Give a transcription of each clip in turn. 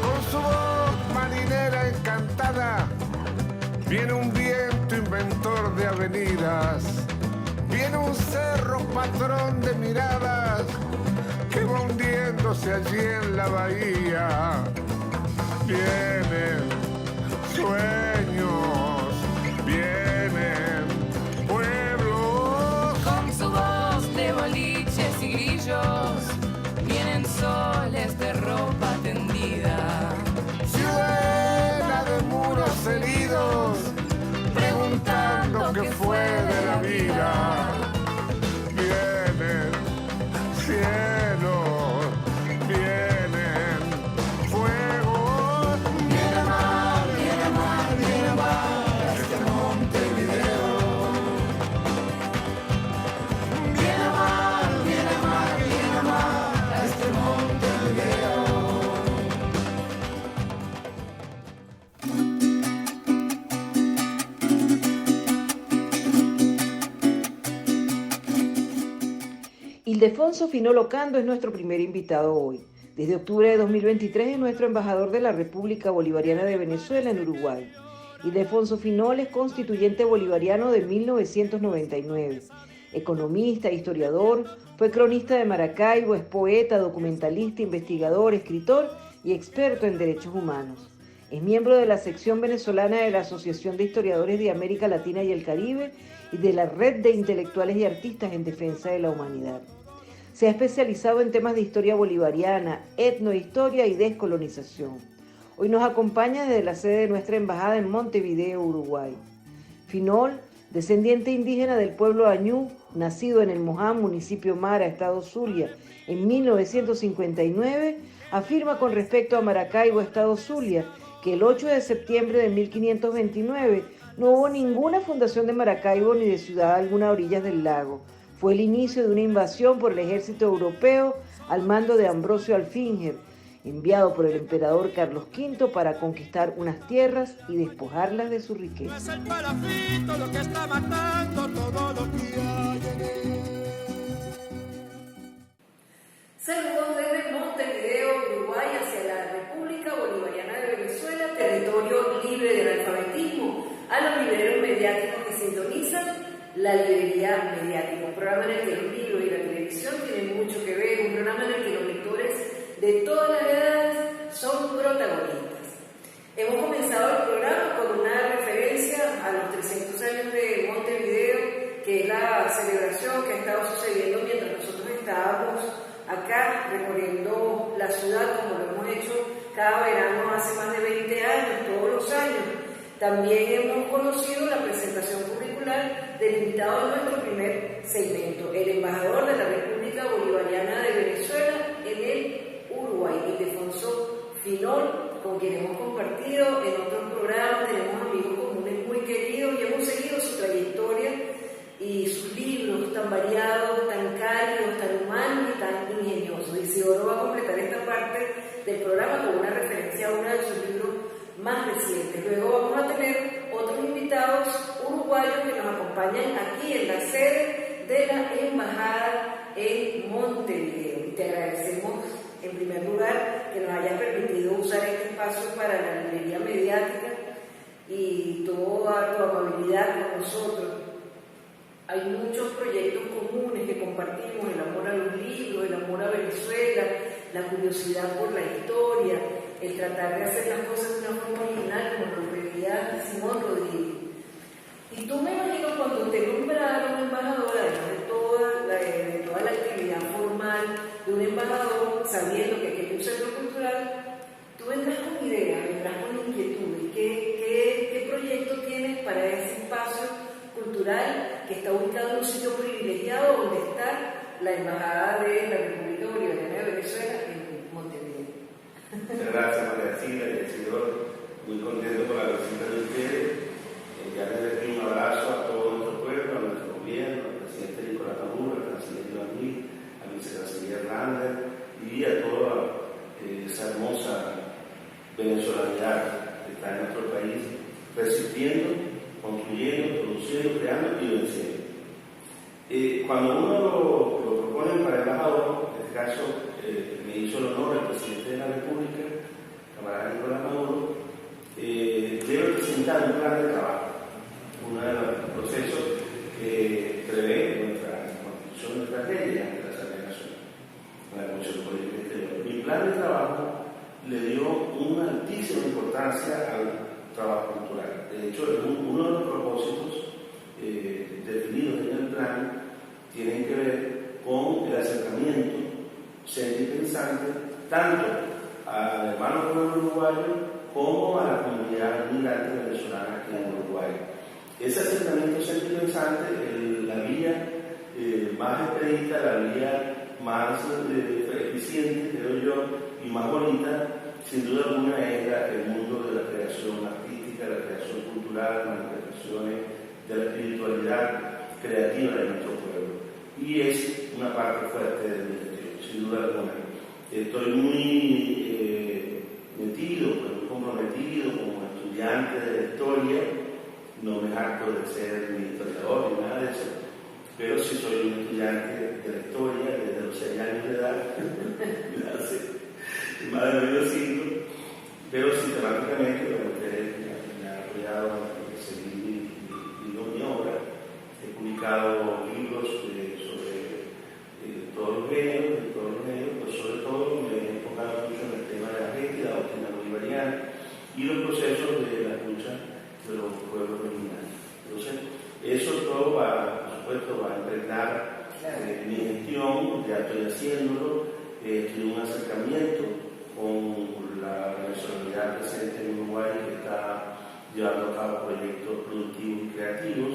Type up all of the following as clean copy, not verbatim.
Con su voz marinera encantada, viene un viento inventor de avenidas, viene un cerro patrón de miradas que va hundiéndose allí en la bahía. Vienen sueños, vienen pueblos. Con su voz de boliches y grillos, vienen soles de ropa tendida. Ciudadela de muros heridos, preguntando qué fue de la vida. Vienen cielos, vienen fuegos. Viene mar, viene mar, viene mar, este Montevideo. Viene mar, viene mar, viene mar, este Montevideo. Ildefonso Finol Ocando es nuestro primer invitado hoy. Desde octubre de 2023 es nuestro embajador de la República Bolivariana de Venezuela en Uruguay. Ildefonso Finol es constituyente bolivariano de 1999. Economista, historiador, fue cronista de Maracaibo, es poeta, documentalista, investigador, escritor y experto en derechos humanos. Es miembro de la sección venezolana de la Asociación de Historiadores de América Latina y el Caribe y de la Red de Intelectuales y Artistas en Defensa de la Humanidad. Se ha especializado en temas de historia bolivariana, etnohistoria y descolonización. Hoy nos acompaña desde la sede de nuestra embajada en Montevideo, Uruguay. Finol, descendiente indígena del pueblo Añú, nacido en el Moján, municipio Mara, estado Zulia, en 1959, afirma con respecto a Maracaibo, estado Zulia, que el 8 de septiembre de 1529 no hubo ninguna fundación de Maracaibo ni de ciudad alguna a orillas del lago. Fue el inicio de una invasión por el ejército europeo al mando de Ambrosio Alfinger, enviado por el emperador Carlos V para conquistar unas tierras y despojarlas de su riqueza. Es el parafito lo que está matando todo lo que hay en él. Saludos desde Montevideo, Uruguay, hacia la República Bolivariana de Venezuela, territorio libre del alfabetismo, a los libreros mediáticos que sintonizan la librería mediática, un programa en el que los libros y la televisión tienen mucho que ver, un programa en el que los lectores de todas las edades son protagonistas. Hemos comenzado el programa con una referencia a los 300 años de Montevideo, que es la celebración que ha estado sucediendo mientras nosotros estábamos acá recorriendo la ciudad, como lo hemos hecho cada verano hace más de 20 años, todos los años. También hemos conocido la presentación curricular del invitado de nuestro primer segmento, el embajador de la República Bolivariana de Venezuela en el Uruguay, Ildefonso Finol, con quien hemos compartido en otros programas, tenemos amigos comunes muy queridos y hemos seguido su trayectoria y sus libros tan variados, tan cálidos, tan humanos y tan ingeniosos. Isidoro va a completar esta parte del programa con una referencia a uno de sus libros más recientes. Luego vamos a tener otros invitados uruguayos que nos acompañan aquí en la sede de la embajada en Montevideo. Y te agradecemos en primer lugar que nos hayas permitido usar este espacio para la librería mediática y toda tu amabilidad con nosotros. Hay muchos proyectos comunes que compartimos, el amor a los libros, el amor a Venezuela, la curiosidad por la historia, el tratar de hacer las cosas de una forma original, como lo pedía Simón Rodríguez. Y tú me imagino cuando te nombraron embajadora, además de toda la actividad formal de un embajador, sabiendo que aquí hay un centro cultural, tú vendrás con ideas, vendrás con inquietudes. ¿Qué proyecto tienes para ese espacio cultural que está ubicado en un sitio privilegiado donde está la Embajada de la República Bolivariana de Venezuela en Montevideo? Muchas gracias, María Silvia y Isidoro. Muy contento por la visita de ustedes. Enviarles aquí un abrazo a todo nuestro pueblo, a nuestro gobierno, al presidente Nicolás Maduro, al canciller Iván Luis, al vicecanciller Hernández y a toda esa hermosa venezolanidad que está en nuestro país, resistiendo, construyendo, produciendo, creando y venciendo. Cuando uno lo propone para el embajador, en este caso me hizo el honor el presidente de la República, camarada Nicolás Maduro, debe presentar un plan de trabajo, uno de los procesos que prevé nuestra Constitución, nuestra ley ante la Asamblea Nacional, la Comisión Política Exterior. Mi plan de trabajo le dio una altísima importancia al trabajo cultural. De hecho, uno de los propósitos definidos en el plan tienen que ver con el acercamiento sentipensante tanto al hermano pueblo uruguayo como a la comunidad migrante venezolana aquí en Uruguay. Ese acercamiento sentipensante, la vía más expedita, la vía más eficiente, creo yo, y más bonita, sin duda alguna, es el mundo de la creación artística, la creación cultural, manifestaciones de la espiritualidad creativa de nuestro pueblo. Y es una parte fuerte del ministerio, sin duda alguna. Estoy muy metido, muy comprometido como estudiante de la historia. No me jacto de ser ni historiador ni nada de eso, pero sí soy un estudiante de la historia desde los 6 años de edad, hace más de medio siglo, pero sistemáticamente, como ustedes me han apoyado en seguir mi obra, he publicado libros sobre todos los medios, pues sobre todo me he enfocado mucho en el tema de la gente, la doctrina bolivariana y los procesos de la lucha de los pueblos originarios. Entonces, eso todo va, por supuesto, va a impregnar mi gestión, ya estoy haciéndolo, estoy en un acercamiento con la nacionalidad presente en Uruguay que está llevando a cabo proyectos productivos y creativos,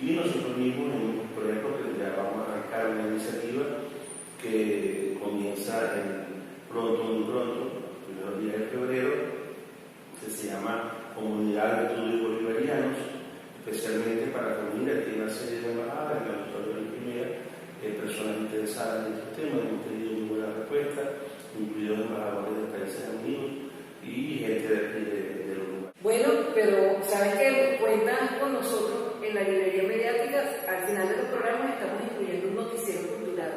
y nosotros mismos en un proyecto que ya vamos a arrancar una iniciativa que comienza muy pronto, los primeros días de febrero, que se llama Comunidad de Estudios Bolivarianos, especialmente para reunir aquí una serie de embajadas en el auditorio de Primera, personas interesadas en estos temas. Hemos tenido muy buenas respuestas, incluidos embajadores de países amigos y gente de aquí de Uruguay. Bueno, pero ¿sabes qué? Cuentan con nosotros en la librería mediática. Al final de los programas estamos incluyendo un noticiero cultural.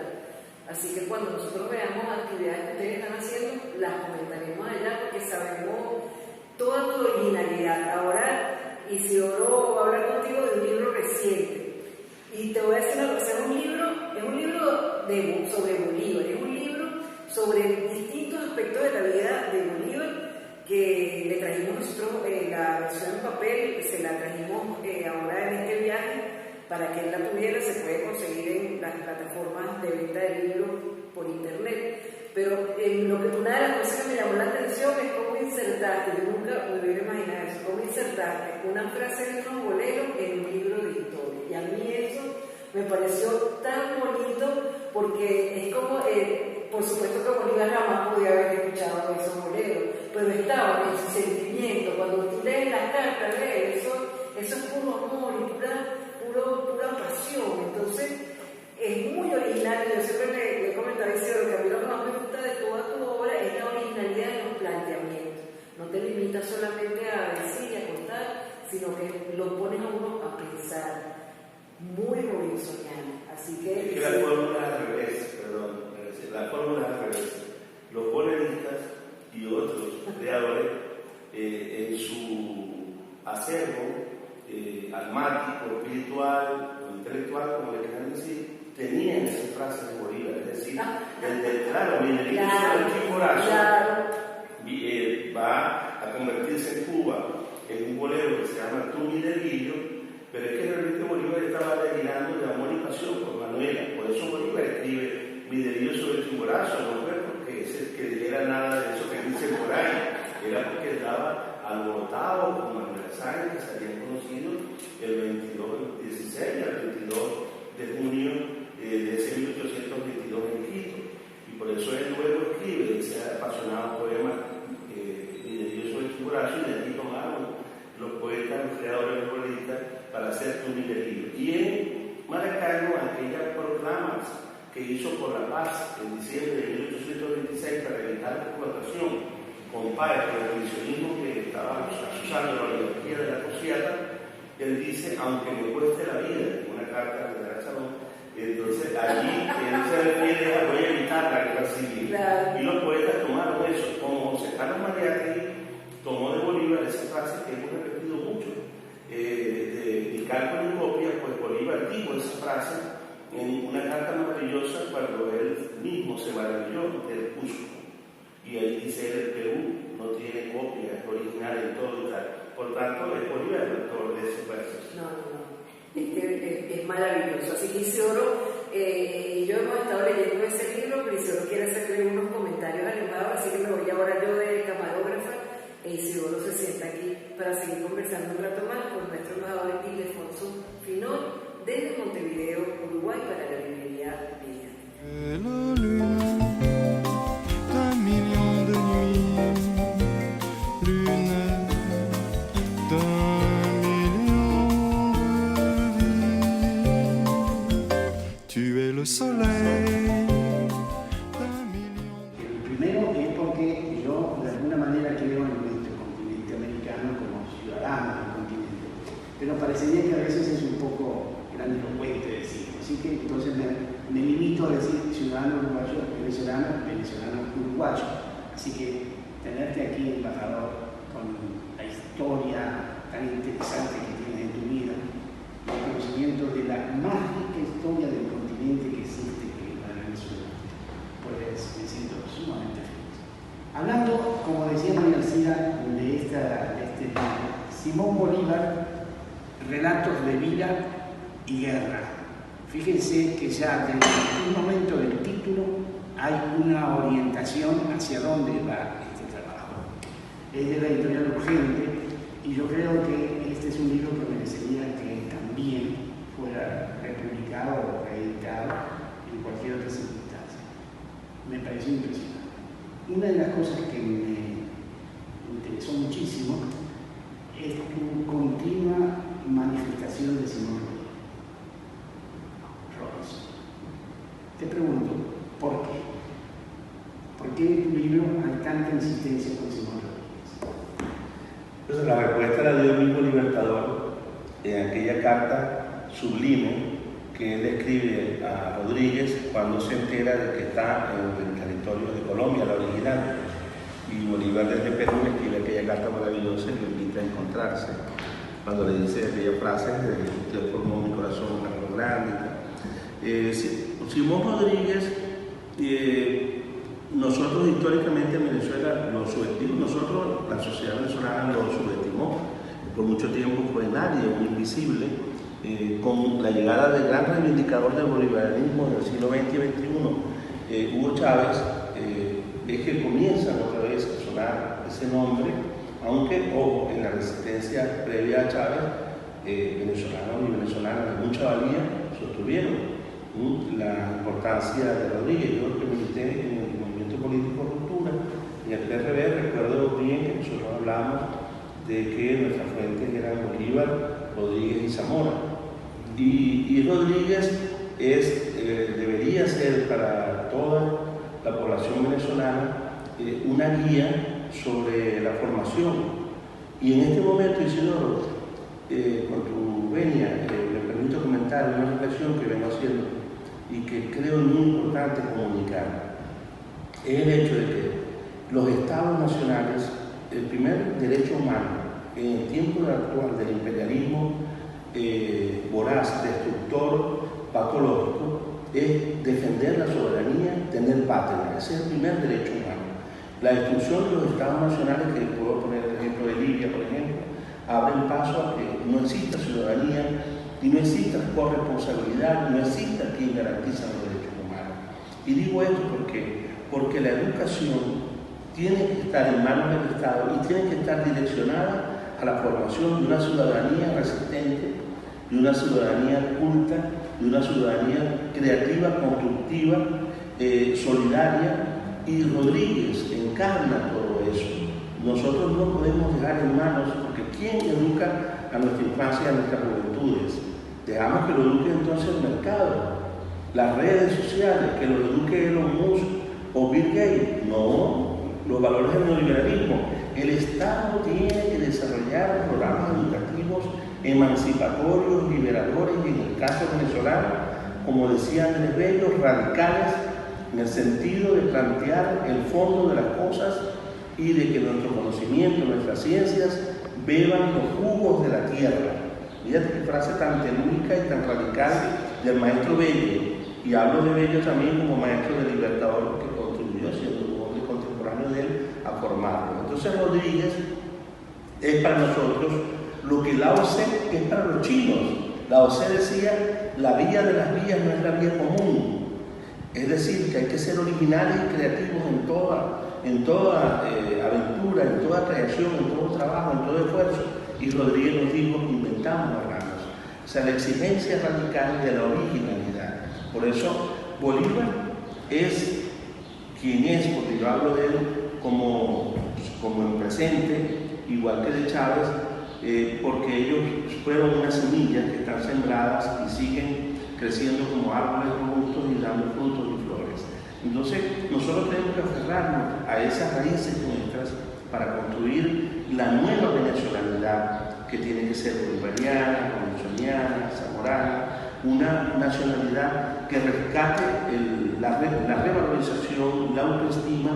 Así que cuando nosotros veamos actividades que ustedes están haciendo, las comentaremos allá porque sabemos toda tu originalidad. Ahora Isidoro va a hablar contigo de un libro reciente. Y te voy a decir una cosa, es un libro sobre Bolívar, es un libro sobre distintos aspectos de la vida de Bolívar que le trajimos nosotros, la versión en papel, se la trajimos ahora en este viaje para que él la tuviera. Se puede conseguir en las plataformas de venta de libros por internet. Pero una de las cosas que me llamó la atención es cómo insertaste, yo nunca me hubiera imaginado eso, cómo insertaste una frase de un bolero en un libro de historia. Y a mí eso me pareció tan bonito porque es como, por supuesto que Bolívar jamás podía haber escuchado esos boleros, pero estaba en su sentimiento. Cuando tú lees las cartas de él, eso es puro amor y pura pasión. Entonces, es muy original. Yo siempre le comentaba a Isidoro que a mí lo que más me gusta de toda tu obra es la originalidad de los planteamientos. No te limitas solamente a decir y a contar, sino que lo pones a uno a pensar. Muy Robinsoniana. Así que. Es que la fórmula es al revés, perdón. La fórmula es al revés. Los boleristas y otros creadores, en su acervo almático, espiritual o intelectual, como le quieran decir, tenían esas frases de Bolívar. Es decir, claro, Minerito sobre el Chimborazo va a convertirse en Cuba en un bolero que se llama Tu Minerillo, pero es que realmente Bolívar estaba delirando de amor y pasión por Manuela. Por eso Bolívar escribe Minerillo sobre el Chimborazo, no fue porque que era nada de eso que dice por ahí, era porque estaba alborotado con Manuela Sáenz, que se habían conocido el 16 al 22 de junio de ese 1822 en Quito. Y por eso él luego escribe ese apasionado poema Minerillo sobre el Chimborazo, y de aquí tomaron los poetas, los creadores boleristas para hacer Tu Minerillo. Y en Maracaibo, aquellas proclamas que hizo por la paz en diciembre de 1826 para evitar la explotación, compadre, por el abolicionismo que estaba asusando la oligarquía de la Cosiata, él dice, aunque me cueste la vida, en una carta de la Chabón. Entonces allí él se refiere a voy a evitar la guerra Mariátegui tomó de Bolívar esa frase que hemos repetido mucho, de cálculo y copia, pues Bolívar dijo esa frase en una carta maravillosa cuando él mismo se maravilló del Cusco. Y ahí dice el Perú no tiene copia, es original en todo y tal. Por tanto, es Bolívar el autor de esos versos. No. Es maravilloso. Así que Isidoro, yo hemos estado leyendo ese libro, pero Isidoro quiere hacerle unos comentarios animados, así que me voy ahora yo de camarógrafa, Isidoro se sienta aquí para seguir conversando un rato más con nuestro embajador Ildefonso Finol desde Montevideo, Uruguay, para la librería Mediática. El primero es porque yo de alguna manera creo en nuestro continente americano como ciudadanos del continente, pero parecería que a veces es un poco grandilocuente decirlo, así que entonces me limito a decir ciudadano uruguayo, venezolano uruguayo, así que tenerte aquí, embajador, con la historia tan interesante que tienes en tu vida, el conocimiento de la mágica historia del continente que existe, que es la de Venezuela, pues me siento sumamente feliz. Hablando, como decía María Alcida, de este libro, Simón Bolívar, Relatos de vida y guerra. Fíjense que ya desde un momento del título hay una orientación hacia dónde va este trabajo. Es de la editorial Urgente y yo creo que este es un libro que merecería que también fuera republicado o reeditado en cualquier otra circunstancia. Me pareció impresionante. Una de las cosas que me interesó muchísimo es tu continua manifestación de Simón Rodríguez. Te pregunto, ¿por qué? ¿Por qué en tu libro hay tanta insistencia con Simón Rodríguez? Pues la respuesta la dio el mismo Libertador en aquella carta sublime que él escribe a Rodríguez cuando se entera de que está en el territorio de Colombia, la original. Y Bolívar desde Perú le escribe aquella carta maravillosa y le invita a encontrarse. Cuando le dice aquella frase, usted formó mi corazón tan grande. Simón Rodríguez, nosotros históricamente en Venezuela lo subestimamos, nosotros, la sociedad venezolana lo subestimó, por mucho tiempo fue nadie, muy invisible, con la llegada del gran reivindicador del bolivarianismo del siglo XX y XXI, Hugo Chávez, es que comienzan otra vez a sonar ese nombre, aunque ojo, en la resistencia previa a Chávez, venezolanos y venezolanas de mucha valía sostuvieron la importancia de Rodríguez. Yo que milité en el movimiento político Ruptura, en el PRD, recuerdo bien que nosotros hablábamos de que nuestras fuentes eran Bolívar, Rodríguez y Zamora. Y Rodríguez debería ser para toda la población venezolana una guía sobre la formación. Y en este momento, Isidoro, con tu venia, me permito comentar una reflexión que vengo haciendo y que creo muy importante comunicar. Es el hecho de que los estados nacionales, el primer derecho humano en el tiempo actual del imperialismo voraz, destructor, patológico, es defender la soberanía, tener patria. Ese es el primer derecho humano. La destrucción de los estados nacionales, que puedo poner el ejemplo de Libia, por ejemplo, abren paso a que no exista ciudadanía y no exista corresponsabilidad, no exista quien garantiza los derechos humanos. Y digo esto porque la educación tiene que estar en manos del Estado y tiene que estar direccionada a la formación de una ciudadanía resistente, de una ciudadanía culta, de una ciudadanía creativa, constructiva, solidaria, y Rodríguez encarna todo eso. Nosotros no podemos dejar en manos, porque ¿quién educa a nuestra infancia y a nuestras juventudes? Dejamos que lo eduque entonces el mercado, las redes sociales, que lo eduque Elon Musk o Bill Gates. No, los valores del neoliberalismo. El Estado tiene que desarrollar programas educativos emancipatorios, liberadores y en el caso venezolano, como decía Andrés Bello, radicales en el sentido de plantear el fondo de las cosas y de que nuestro conocimiento, nuestras ciencias, beban los jugos de la tierra. Fíjate qué frase tan telúrica y tan radical del maestro Bello, y hablo de Bello también como maestro del Libertador, que contribuyó, siendo un hombre contemporáneo de él, a formarlo. Entonces Rodríguez es para nosotros lo que Lao Tse es para los chinos. Lao Tse decía, la vía de las vías no es la vía común. Es decir, que hay que ser originales y creativos en toda aventura, en toda creación, en todo trabajo, en todo esfuerzo. Y Rodríguez nos dijo, inventamos hagamos. O sea, la exigencia radical de la originalidad. Por eso, Bolívar es quien es, porque yo hablo de él como en presente, igual que de Chávez, porque ellos fueron unas semillas que están sembradas y siguen creciendo como árboles robustos y dando frutos y flores. Entonces, nosotros tenemos que aferrarnos a esas raíces nuestras para construir la nueva venezolanidad que tiene que ser bolivariana, bolsoniana, zamorana, una nacionalidad que rescate la revalorización, la autoestima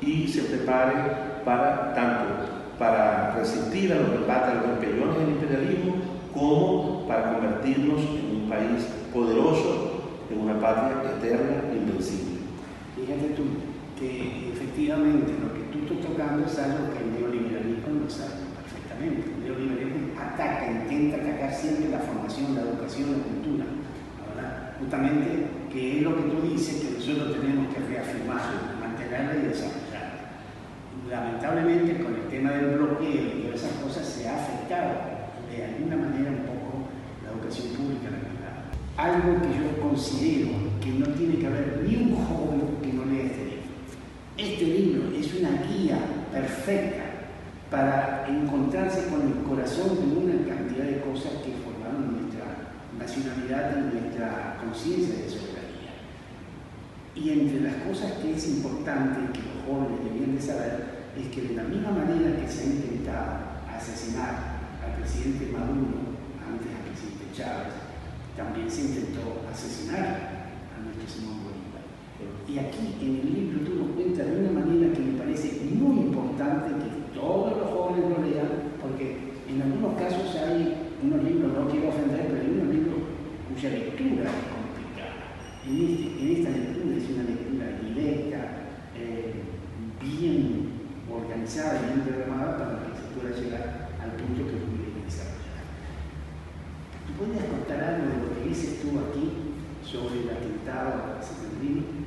y se prepare para resistir a los embates, a los empellones del imperialismo, como para convertirnos en un país poderoso, en una patria eterna e invencible. Fíjate tú que efectivamente lo que tú estás tocando es algo que el neoliberalismo lo sabe perfectamente. El neoliberalismo intenta atacar siempre la formación, la educación, la cultura. ¿Verdad? Justamente que es lo que tú dices que nosotros tenemos que reafirmar, mantenerla y desarrollar. Lamentablemente con el tema del bloqueo y todas esas cosas se ha afectado de alguna manera un poco la educación pública en la ciudad. Algo que yo considero que no tiene que haber ni un joven que no lea este libro. Este libro es una guía perfecta para encontrarse con el corazón de una cantidad de cosas que formaron nuestra nacionalidad y nuestra conciencia de soberanía. Y entre las cosas que es importante que los jóvenes debían de saber es que de la misma manera que se ha intentado asesinar al presidente Maduro, antes al presidente Chávez, también se intentó asesinar a nuestro Simón Bolívar. Y aquí en el libro tú nos cuentas de una manera que me parece muy importante que todos los jóvenes lo lean, porque en algunos casos hay unos libros, no quiero ofender, pero hay unos libros cuya lectura es complicada. En esta lectura es una lectura directa, bien organizada y bien programada para que se pueda llegar al punto que tú quieres desarrollar. ¿Tú podrías contar algo de lo que dices tú aquí sobre el atentado a Setembrini?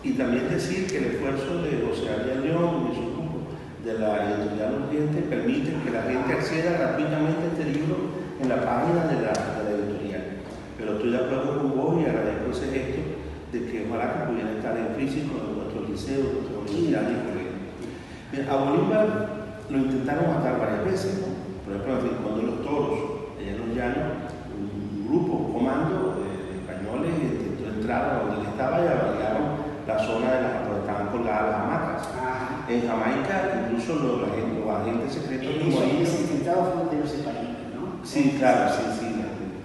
Y también decir que el esfuerzo de José Ariel León y su grupo de la editorial Urgente permite que la gente acceda gratuitamente a este libro en la página de la editorial. Pero estoy de acuerdo con vos y agradezco ese gesto de que ojalá que pudiera estar en físico en nuestros liceos, en nuestras universidades y colegios. A Bolívar lo intentaron matar varias veces, ¿no? Por ejemplo, en el Rincón de los Toros, allá en los Llanos, un grupo, un comando de españoles intentó entrar a donde él estaba y avaliaron la zona de donde estaban colgadas las hamacas. En Jamaica, incluso los agentes secretos de Morillo. Ese intentado fue de los españoles, ¿no? Sí, claro, sí.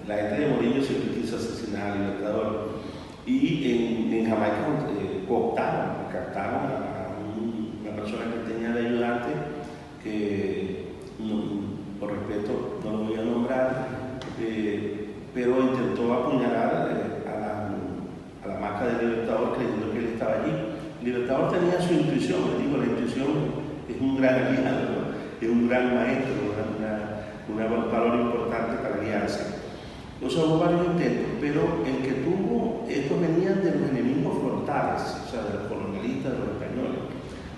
La gente de Morillo siempre quiso asesinar al Libertador. Y en Jamaica captaron a una persona que tenía de ayudante, que por respeto no lo voy a nombrar, pero intentó apuñalar a la hamaca del Libertador creyendo que él estaba allí. El Libertador tenía su intuición, le digo, la intuición es un gran aliado, ¿no? Es un gran maestro, un valor importante para guiarse. Entonces hubo varios intentos, pero el que tuvo, estos venían de los enemigos frontales, o sea, de los colonialistas, de los españoles.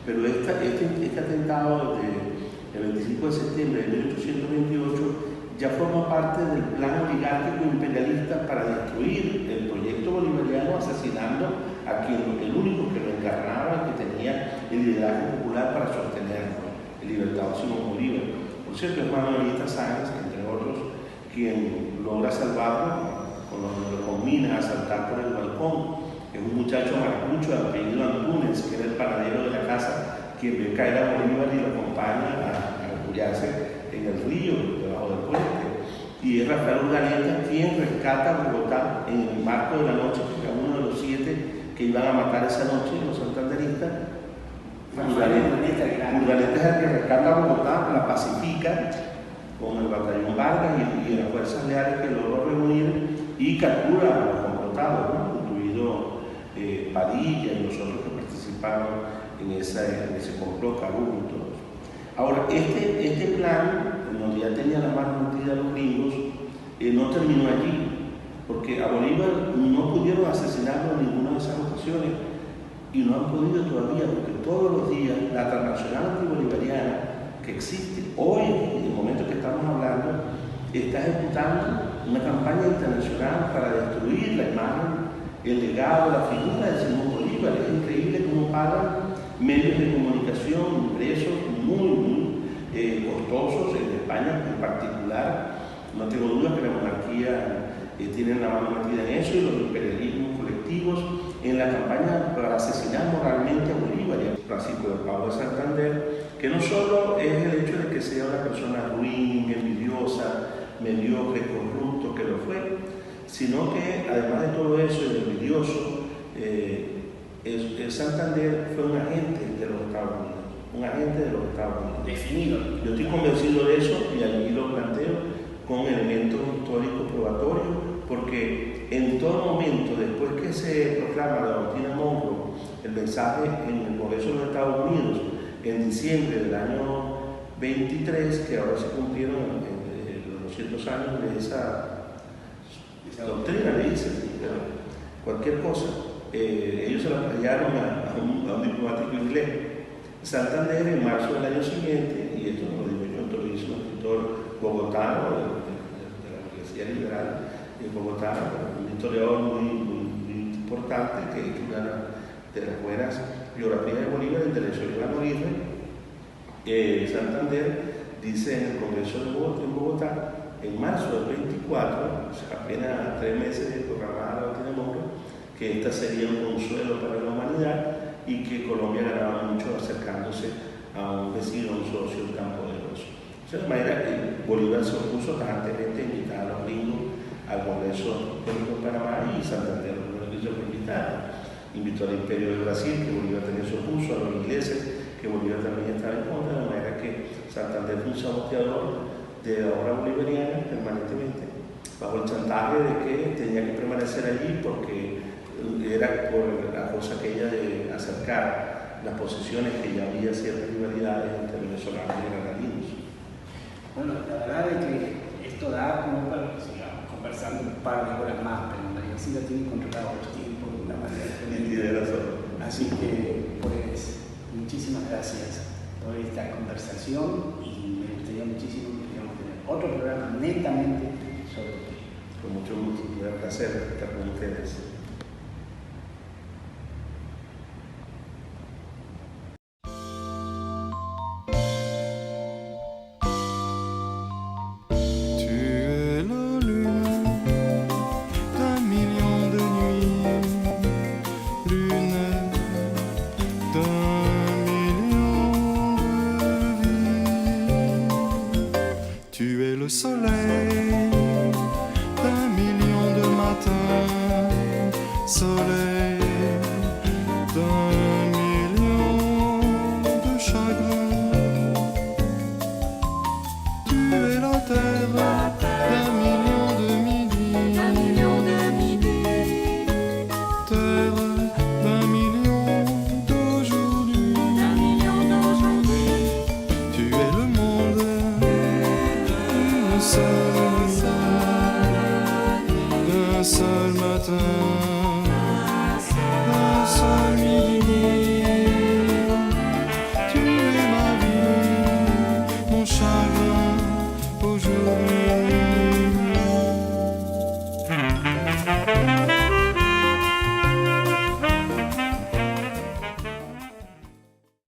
Pero este atentado del 25 de septiembre de 1828 ya forma parte del plan oligárquico imperialista para destruir el proyecto bolivariano, asesinando a el único que lo encarnaba y que tenía el liderazgo popular para sostenerlo, el Libertador Simón Bolívar. Por cierto, es Manuelita Sáenz, entre otros, quien logra salvarlo cuando lo combina a saltar por el balcón. Es un muchacho maracucho de apellido Antúnez, que era el panadero de la casa, quien ve caer a Bolívar y lo acompaña a refugiarse en el río, debajo del puente. Y es Rafael Urdaneta quien rescata a Bogotá en el marco de la noche, porque era uno de los 7 que iban a matar esa noche, los santanderistas, Urdaneta es grande. Urdaneta es el que rescata a Bogotá, la pacifica con el batallón Vargas y las fuerzas leales que logró reunir y captura a los confrontados, ¿no? Incluido Padilla y los otros que participaron en ese complot, Caruso y todo eso. Ahora, este plan, donde ya tenía la mano metida los gringos, no terminó allí, porque a Bolívar no pudieron asesinarlo en ninguna de esas ocasiones y no han podido todavía, porque todos los días la transnacional antibolivariana que existe hoy, en el momento que estamos hablando, está ejecutando una campaña internacional para destruir la imagen, el legado, la figura de Simón Bolívar. Es increíble cómo pagan medios de comunicación impresos muy costosos, en España en particular. No tengo duda que la monarquía tiene la mano metida en eso y los imperialismos colectivos en la campaña para asesinar moralmente a Bolívar y a Francisco de Paula de Santander, que no solo es el hecho de que sea una persona ruin, envidiosa, mediocre, corrupto, que lo fue, sino que además de todo eso, el envidioso, Santander fue un agente de los Estados Unidos, un agente de los Estados Unidos. Definido. Yo estoy convencido de eso y allí lo planteo con elementos históricos probatorios, porque en todo momento, después que se proclama la doctrina Monroe, el mensaje en el Congreso de los Estados Unidos, en diciembre del año 23, que ahora se cumplieron los 200 años de esa doctrina, le dicen, cualquier cosa, ellos se la plagiaron a un diplomático inglés. Santander, en marzo del año siguiente, y esto no lo digo yo, esto lo hizo un escritor bogotano de la Universidad Liberal de Bogotá, un historiador muy importante, que es una de las buenas biografías de Bolívar, el de Iván Aguirre. Santander dice en el Congreso de Bogotá, en marzo del 24, o sea, apenas 3 meses de proclamada la doctrina Monroe, que esta sería un consuelo para la humanidad y que Colombia ganaba mucho acercándose a un vecino, a un socio tan poderoso. De manera que Bolívar se opuso tajantemente a invitar a los gringos al Congreso Político de Panamá y Santander no lo quiso invitar. Invitó al Imperio de Brasil, que Bolívar también se opuso, a los ingleses, que Bolívar también estaba en contra, de manera que Santander fue un saboteador de la obra bolivariana permanentemente, bajo el chantaje de que tenía que permanecer allí porque era por la cosa aquella de acercar las posesiones, que ya había ciertas rivalidades entre venezolanos y granadinos. Bueno, la verdad es que esto da como para que sigamos conversando un par de horas más, pero María Silva tiene controlado los tiempos de una manera tremenda. Así que, pues, muchísimas gracias por esta conversación y me gustaría muchísimo que pudiéramos tener otro programa netamente sobre ti. Con mucho gusto, un placer estar con ustedes. Le soleil d'un million de matins, soleil d'un million de chagrins. Tu es la terre d'un million de midis, terre d'un million d'aujourd'hui. Tu es le monde d'un seul matin.